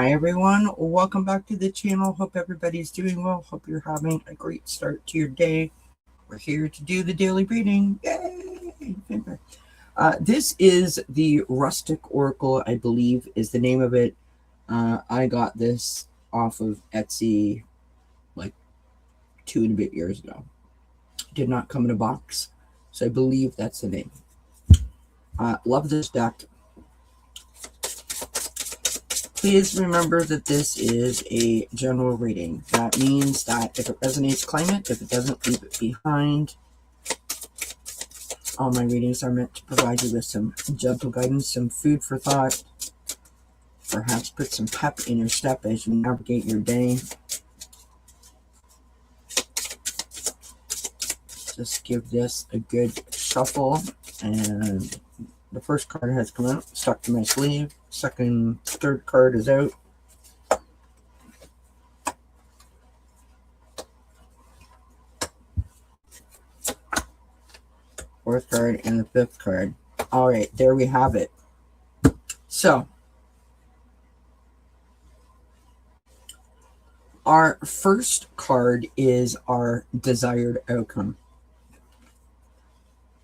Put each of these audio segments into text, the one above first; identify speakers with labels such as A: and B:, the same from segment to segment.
A: Hi everyone, welcome back to the channel. Hope everybody's doing well. Hope you're having a great start to your day. We're here to do the daily reading. Yay! This is the Rustic Oracle, I believe is the name of it. I got this off of Etsy like 2.5 years ago. Did not come in a box, so I believe that's the name. Love this deck. Please remember that this is a general reading. That means that if it resonates, claim it. If it doesn't, leave it behind. All my readings are meant to provide you with some gentle guidance, some food for thought, perhaps put some pep in your step as you navigate your day. Just give this a good shuffle, and the first card has come out, stuck to my sleeve. Third card is out. Fourth card and the fifth card. All right, there we have it. So, our first card is our desired outcome.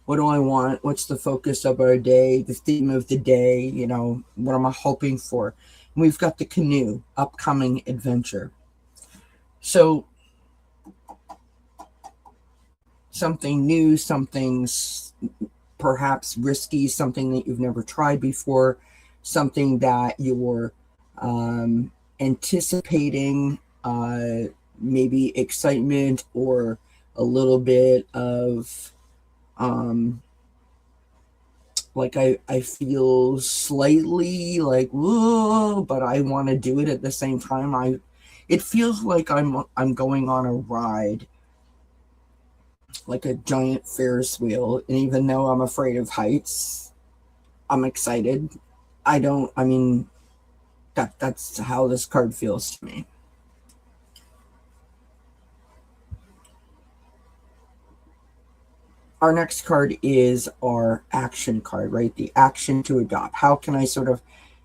A: What do I want? What's the focus of our day? The theme of the day? You know, what am I hoping for? And we've got the canoe, upcoming adventure. So, something new, something perhaps risky, something that you've never tried before, something that you're anticipating, maybe excitement or a little bit of like I feel slightly like, whoa, but I want to do it at the same time. It feels like I'm going on a ride, like a giant Ferris wheel, and even though I'm afraid of heights, I'm excited. That's how this card feels to me. Our next card is our action card, right? The action to adopt. How can I sort of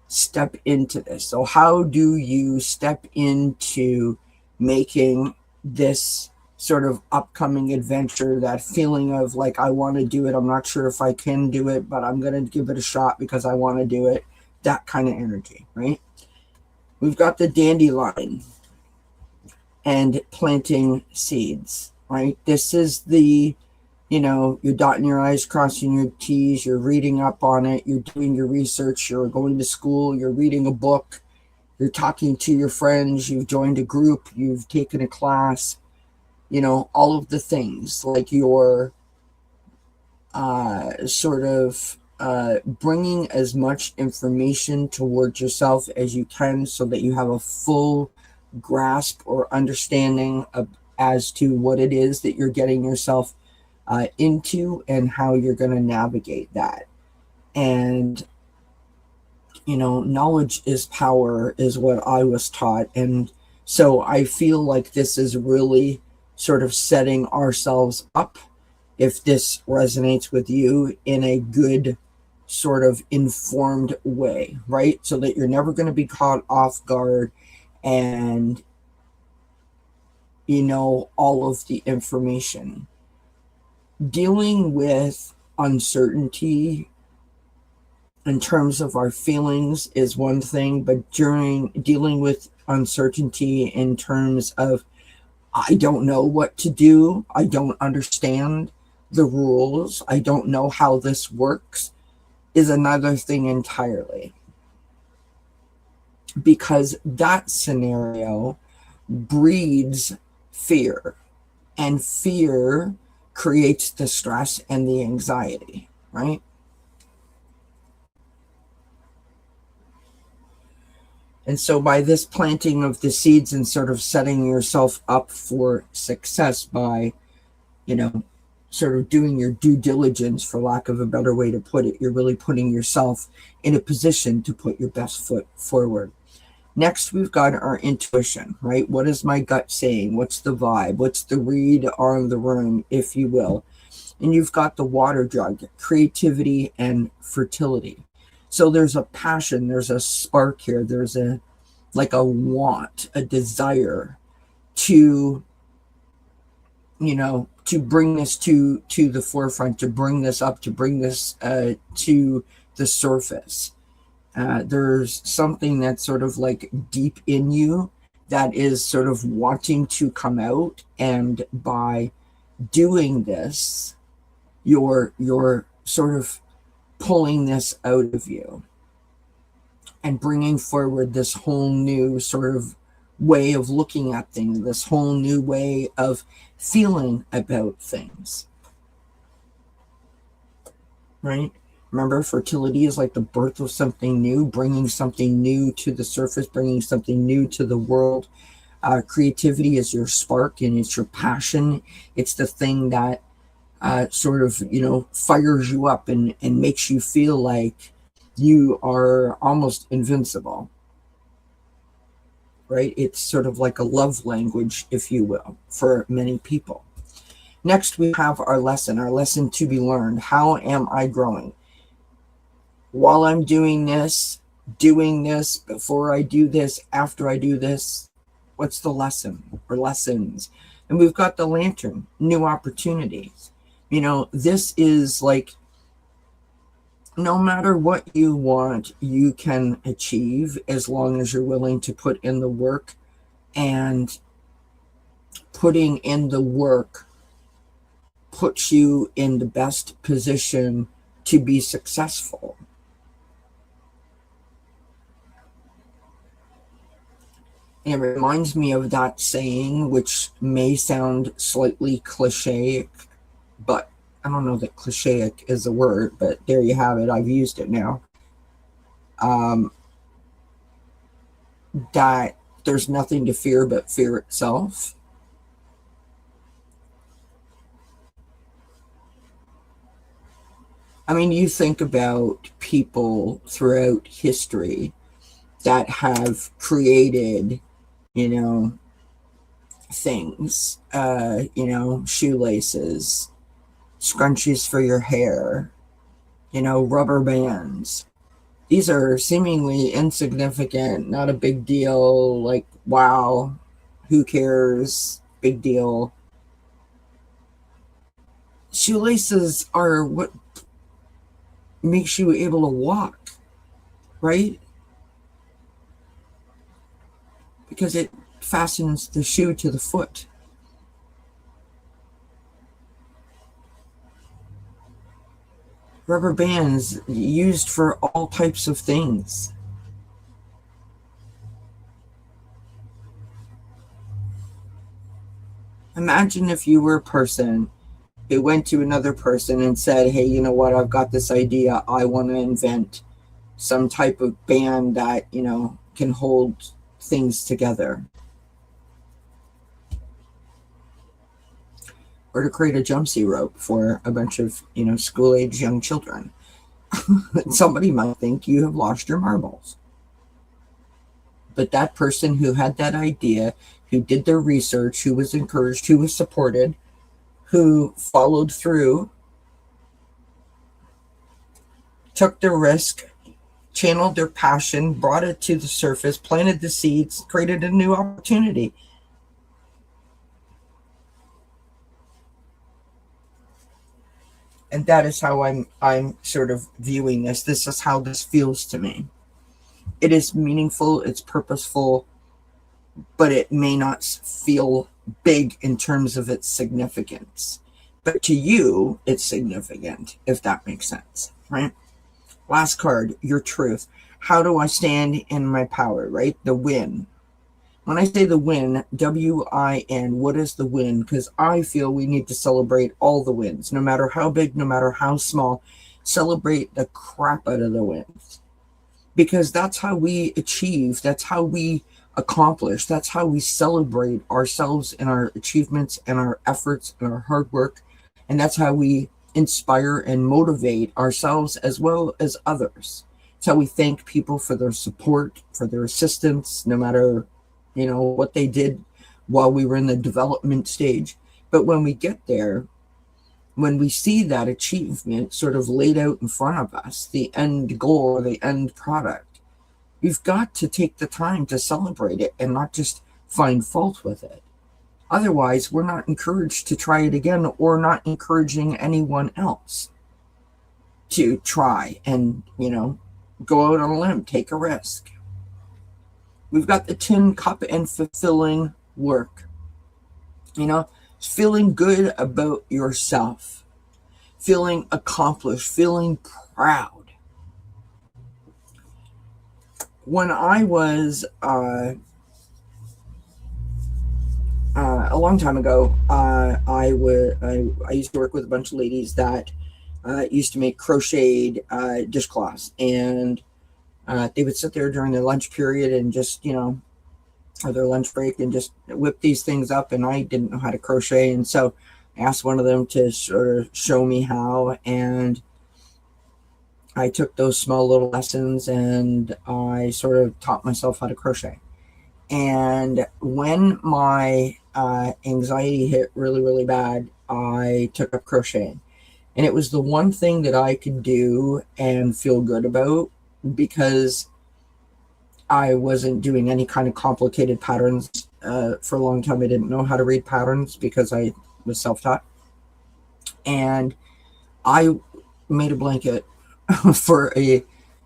A: step into this? So how do you step into making this sort of upcoming adventure, that feeling of like, I want to do it. I'm not sure if I can do it, but I'm going to give it a shot because I want to do it. That kind of energy, right? We've got the dandelion and planting seeds, right? This is the, you're dotting your I's, crossing your T's, you're reading up on it, you're doing your research, you're going to school, you're reading a book, you're talking to your friends, you've joined a group, you've taken a class, all of the things, like you're bringing as much information towards yourself as you can so that you have a full grasp or understanding as to what it is that you're getting yourself into and how you're going to navigate that. And knowledge is power is what I was taught, and so I feel like this is really sort of setting ourselves up, if this resonates with you, in a good sort of informed way, right? So that you're never going to be caught off guard and all of the information. Dealing with uncertainty in terms of our feelings is one thing, but dealing with uncertainty in terms of, I don't know what to do, I don't understand the rules, I don't know how this works, is another thing entirely. Because that scenario breeds fear, and fear creates the stress and the anxiety, right? And so by this planting of the seeds and sort of setting yourself up for success by, sort of doing your due diligence, for lack of a better way to put it, you're really putting yourself in a position to put your best foot forward. Next, we've got our intuition, right? What is my gut saying? What's the vibe? What's the read on the room, if you will? And you've got the water jug, creativity and fertility. So there's a passion, there's a spark here, there's a like a want, a desire to, to bring this to the forefront, to bring this up, to bring this to the surface. There's something that's sort of like deep in you that is sort of wanting to come out, and by doing this, you're sort of pulling this out of you and bringing forward this whole new sort of way of looking at things, this whole new way of feeling about things, right? Remember, fertility is like the birth of something new, bringing something new to the surface, bringing something new to the world. Creativity is your spark, and it's your passion. It's the thing that sort of, fires you up and makes you feel like you are almost invincible, right? It's sort of like a love language, if you will, for many people. Next, we have our lesson to be learned. How am I growing? While I'm doing this, before I do this, after I do this, what's the lesson or lessons? And we've got the lantern, new opportunities. This is like, no matter what you want, you can achieve, as long as you're willing to put in the work. And putting in the work puts you in the best position to be successful. And it reminds me of that saying, which may sound slightly cliche, but I don't know that cliche is a word, but there you have it. I've used it now. That there's nothing to fear but fear itself. I mean, you think about people throughout history that have created, things, shoelaces, scrunchies for your hair, rubber bands. These are seemingly insignificant, not a big deal, like, wow, who cares, big deal. Shoelaces are what makes you able to walk, right? Because it fastens the shoe to the foot. Rubber bands used for all types of things. Imagine if you were a person who went to another person and said, hey, you know what, I've got this idea. I want to invent some type of band that, can hold things together. Or to create a jumpsuit rope for a bunch of, school-age young children. Somebody might think you have lost your marbles. But that person who had that idea, who did their research, who was encouraged, who was supported, who followed through, took the risk, channeled their passion, brought it to the surface, planted the seeds, created a new opportunity. And that is how I'm sort of viewing this. This is how this feels to me. It is meaningful, it's purposeful, but it may not feel big in terms of its significance. But to you, it's significant, if that makes sense, right? Last card, your truth. How do I stand in my power, right? The win. When I say the win, W-I-N, what is the win? Because I feel we need to celebrate all the wins, no matter how big, no matter how small. Celebrate the crap out of the wins. Because that's how we achieve, that's how we accomplish, that's how we celebrate ourselves and our achievements and our efforts and our hard work. And that's how we inspire and motivate ourselves as well as others. It's how we thank people for their support, for their assistance, no matter what they did while we were in the development stage. But when we get there, when we see that achievement sort of laid out in front of us, the end goal or the end product, We've got to take the time to celebrate it and not just find fault with it. Otherwise, we're not encouraged to try it again, or not encouraging anyone else to try and, go out on a limb, take a risk. We've got the tin cup and fulfilling work. Feeling good about yourself, feeling accomplished, feeling proud. When I was a long time ago, I used to work with a bunch of ladies that used to make crocheted dishcloths, and they would sit there during their lunch period and just, or their lunch break, and just whip these things up. And I didn't know how to crochet, and so I asked one of them to sort of show me how, and I took those small little lessons, and I sort of taught myself how to crochet. And when my anxiety hit really, really bad, I took up crocheting. And it was the one thing that I could do and feel good about, because I wasn't doing any kind of complicated patterns. For a long time, I didn't know how to read patterns because I was self-taught. And I made a blanket for a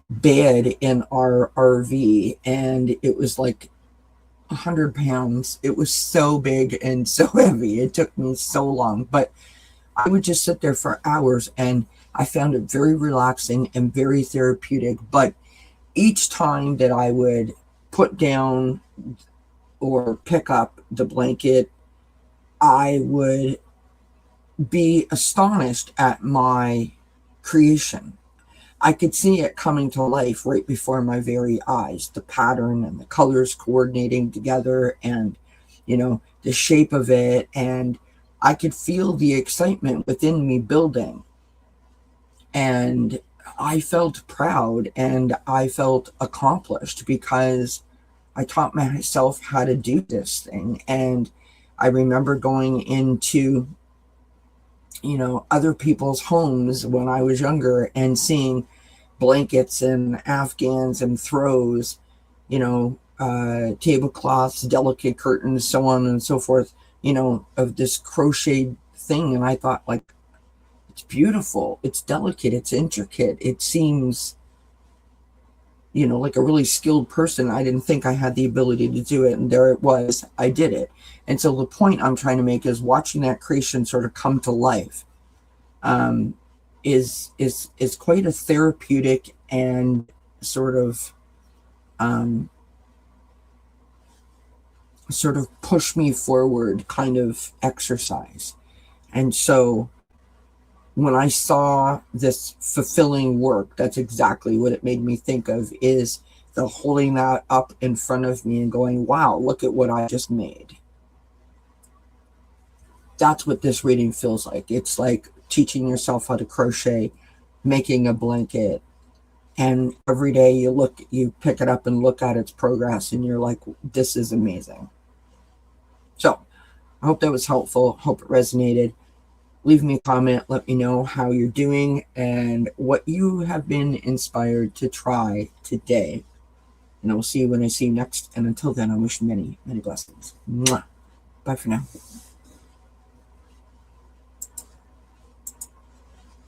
A: bed in our RV, and it was like 100 pounds. It was so big and so heavy. It took me so long, but I would just sit there for hours, and I found it very relaxing and very therapeutic. But each time that I would put down or pick up the blanket, I would be astonished at my creation. I could see it coming to life right before my very eyes, the pattern and the colors coordinating together, and, the shape of it. And I could feel the excitement within me building. And I felt proud and I felt accomplished because I taught myself how to do this thing. And I remember going into, other people's homes when I was younger and seeing blankets and afghans and throws, tablecloths, delicate curtains, so on and so forth, of this crocheted thing. And I thought, like, it's beautiful, it's delicate, it's intricate, it seems, like a really skilled person. I didn't think I had the ability to do it, and there it was, I did it. And so the point I'm trying to make is watching that creation sort of come to life is quite a therapeutic and sort of push me forward kind of exercise. And so when I saw this fulfilling work, that's exactly what it made me think of, is the holding that up in front of me and going, wow, look at what I just made. That's what this reading feels like. It's like teaching yourself how to crochet, making a blanket, and every day you pick it up and look at its progress, and you're like, this is amazing. So I hope that was helpful. Hope it resonated. Leave me a comment. Let me know how you're doing and what you have been inspired to try today. And I will see you when I see you next. And until then, I wish you many, many blessings. Mwah. Bye for now.